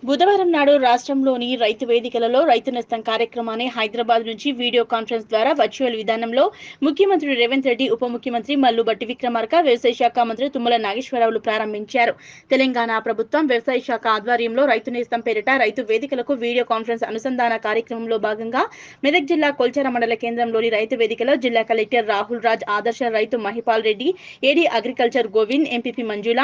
బుధవారం నాడు రాష్ట్రంలోని రైతు వేదికలలో రైతు నేస్తం కార్యక్రమాన్ని హైదరాబాద్ నుంచి వీడియో కాన్ఫరెన్స్ ద్వారా వర్చువల్ విధానంలో ముఖ్యమంత్రి రేవంత్ రెడ్డి, ఉప ముఖ్యమంత్రి మల్లుబట్టి విక్రమార్క, వ్యవసాయ శాఖ మంత్రి తుమ్మల నాగేశ్వరరావులు ప్రారంభించారు. తెలంగాణ ప్రభుత్వం వ్యవసాయ శాఖ ఆధ్వర్యంలో రైతు నేస్తం పేరిట రైతు వేదికలకు వీడియో కాన్ఫరెన్స్ అనుసంధాన కార్యక్రమంలో భాగంగా మెదక్ జిల్లా కొల్చార మండల కేంద్రంలోని రైతు వేదికలో జిల్లా కలెక్టర్ రాహుల్ రాజ్, ఆదర్శ రైతు మహిపాల్ రెడ్డి, ఏడీ అగ్రికల్చర్ గోవింద్, ఎంపీపీ మంజుల,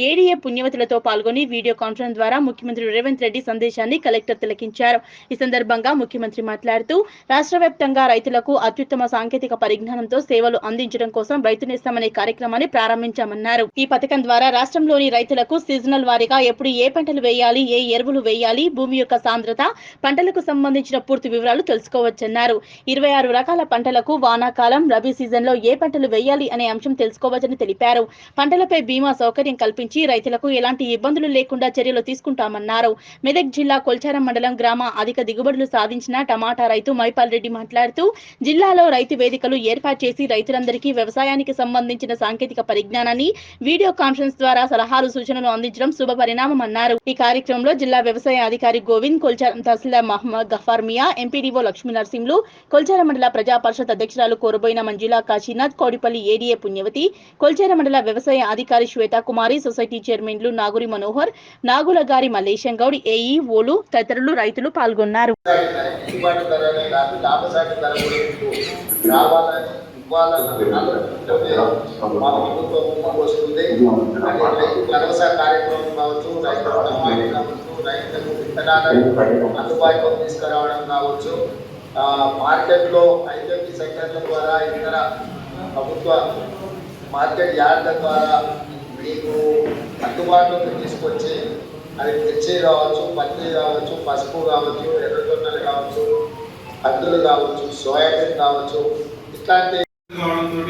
ఏడీఏ పుణ్యవతులతో పాల్గొని వీడియో కాన్ఫరెన్స్ ద్వారా ముఖ్యమంత్రి రేవంత్ రెడ్డి సందేశాన్ని కలెక్టర్ తిలకించారు. ఈ సందర్భంగా ముఖ్యమంత్రి మాట్లాడుతూ రాష్ట్ర వ్యాప్తంగా రైతులకు అత్యుత్తమ సాంకేతిక పరిజ్ఞానంతో సేవలు అందించడం కోసం రైతు నేస్తం అనే కార్యక్రమాన్ని ప్రారంభించామన్నారు. ఈ పథకం ద్వారా రాష్ట్రంలోని రైతులకు సీజనల్ వారీగా ఎప్పుడు ఏ పంటలు వేయాలి, ఏ ఎరువులు వేయాలి, భూమి యొక్క సాంద్రత, పంటలకు సంబంధించిన పూర్తి వివరాలు తెలుసుకోవచ్చన్నారు. 26 రకాల పంటలకు వానాకాలం, రబీ సీజన్ లో ఏ పంటలు వేయాలి అనే అంశం తెలుసుకోవచ్చని తెలిపారు. పంటలపై బీమా సౌకర్యం కల్పించి రైతులకు ఎలాంటి ఇబ్బందులు లేకుండా చర్యలు తీసుకుంటామన్నారు. మెదక్ జిల్లా కొల్చారం మండలం గ్రామ అధిక దిగుబడులు సాధించిన టమాటా రైతు మహిపాల్ రెడ్డి మాట్లాడుతూ జిల్లాలో రైతు వేదికలు ఏర్పాటు చేసి రైతులందరికీ వ్యవసాయానికి సంబంధించిన సాంకేతిక పరిజ్ఞానాన్ని వీడియో కాన్ఫరెన్స్ ద్వారా సలహాలు, సూచనలు అందించడం శుభ పరిణామమన్నారు. ఈ కార్యక్రమంలో జిల్లా వ్యవసాయ అధికారి గోవింద్, కొల్చారం తహసీల్దార్ మహమ్మద్ గఫార్ మియా, ఎంపీడీఓ లక్ష్మీ నరసింహులు, కొల్చారం మండల ప్రజా పరిషత్ అధ్యక్షురాలు కోరబోయిన మంజుల కాశీనాథ్, కోడిపల్లి ఏడీఏ పుణ్యవతి, కొల్చారం మండల వ్యవసాయ అధికారి శ్వేతా కుమారి, సొసైటీ చైర్మన్లు నాగురి మనోహర్, నాగులగారి మల్లేశం గౌడ్, ఏఈ ఓలు తదితరులు రైతులు పాల్గొన్నారు. అందుబాటులో తీసుకురావడం కావచ్చు, మార్కెట్లో ఐఎంపీ సెక్టర్ల ద్వారా ఇతర ప్రభుత్వ మార్కెట్ యార్డ్ల ద్వారా మీకు అందుబాటులోకి తీసుకొచ్చి అది మిర్చి కావచ్చు, పత్తి కావచ్చు, పసుపు కావచ్చు, ఎర్రజొన్నలు కావచ్చు, కందులు కావచ్చు, సోయాబీన్ కావచ్చు, ఇట్లాంటి రావడంతో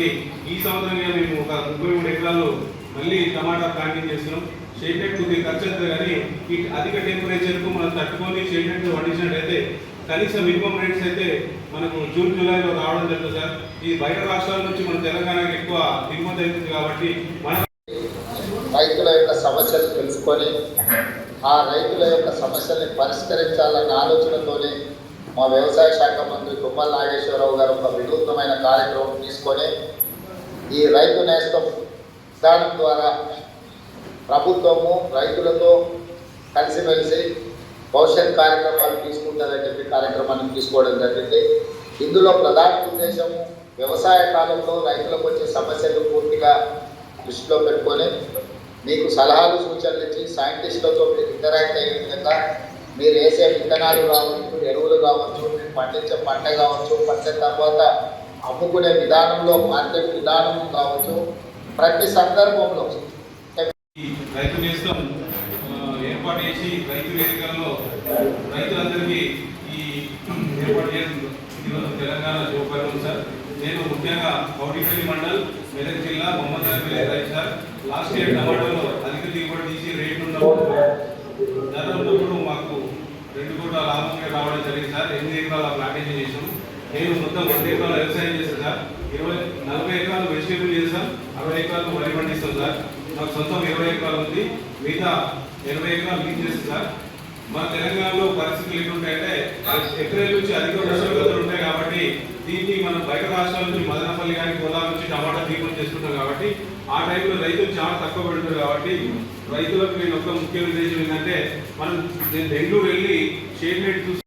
ఈ సంవత్సరంగా మేము ఒక 33 ఎకరాలు మళ్ళీ టమాటా ప్లాంటింగ్ చేస్తున్నాం. షేడెడ్ కొద్దిగా ఖర్చు అవుతుంది కానీ ఈ అధిక టెంపరేచర్కు మనం తట్టుకొని షేడెడ్ పండించినట్టయితే కనీసం మినిమం రేట్స్ అయితే మనకు జూన్, జూలైలో రావడం జరుగుతుంది సార్. ఈ బయట రాష్ట్రాల నుంచి మన తెలంగాణకి ఎక్కువ దిగుమతి అవుతుంది కాబట్టి మన రైతుల యొక్క సమస్యలు తెలుసుకొని ఆ రైతుల యొక్క సమస్యల్ని పరిష్కరించాలన్న ఆలోచనతోనే మా వ్యవసాయ శాఖ మంత్రి తుమ్మల నాగేశ్వరరావు గారు ఒక వినూత్నమైన కార్యక్రమం తీసుకొని ఈ రైతు నేస్తం విధానం ద్వారా ప్రభుత్వము రైతులతో కలిసిమెలిసి భవిష్యత్ కార్యక్రమాలు తీసుకుంటారని చెప్పి కార్యక్రమాన్ని తీసుకోవడం జరిగింది. ఇందులో ప్రధాన ఉద్దేశము వ్యవసాయ కాలంలో రైతులకు వచ్చే సమస్యలు పూర్తిగా దృష్టిలో పెట్టుకొని మీకు సలహాలు, సూచనలు ఇచ్చి సైంటిస్టులతో మీరు ఇంటరాక్ట్ అయ్యే విధంగా మీరు వేసే విత్తనాలు కావచ్చు, ఎరువులు కావచ్చు, మీరు పండించే పంట కావచ్చు, పండిన తర్వాత అమ్ముకునే విధానంలో మార్కెట్ విధానం కావచ్చు, ప్రతి సందర్భంలో రైతు నేస్తం ఏర్పాటు చేసి రైతు వేదికల్లో రైతులందరికీ ఈ ఏర్పాటు చేయడం ఈరోజు తెలంగాణ శుభపరిణామం సార్. నేను ముఖ్యంగా కౌటిపల్లి మండల్, మెదక్ జిల్లా, మొహమ్మద్ రైతు సార్. లాస్ట్ ఇయర్ టమాటోలో అధిక దిగుబడి తీసి రేటు ఉన్నప్పుడు ధర ఉన్నప్పుడు మాకు 2 కోట్ల లాభంగా రావడం జరిగింది సార్. 8 ఎకరాల ప్లాంటేషన్ చేసాం. నేను మొత్తం 100 ఎకరాల వ్యవసాయం చేశాను సార్. 40 ఎకరాలు వెజిటేబుల్ చేసాం, 60 ఎకరాలు వరి పండిస్తాం సార్. నాకు సొంతం 20 ఎకరాలు ఉంది, మిగతా 80 ఎకరాలు లీజ్ చేస్తాం సార్. మన తెలంగాణలో పరిస్థితులు ఏంటంటే ఎకరాల నుంచి అధిక ఉష్ణోగ్రతలు ఉంటాయి కాబట్టి దీన్ని మనం బయట రాష్ట్రాల నుంచి మదనపల్లి కానీ కోలార్ నుంచి టమాటా దిగుబడి చేసుకుంటాం కాబట్టి ఆ టైంలో రైతులు చాలా తక్కువ పెడుతుంది కాబట్టి రైతులకు నేను ఒక ముఖ్య ఉద్దేశం ఏంటంటే నేను బెంగళూరు వెళ్ళి షేడ్ నెట్ చూసి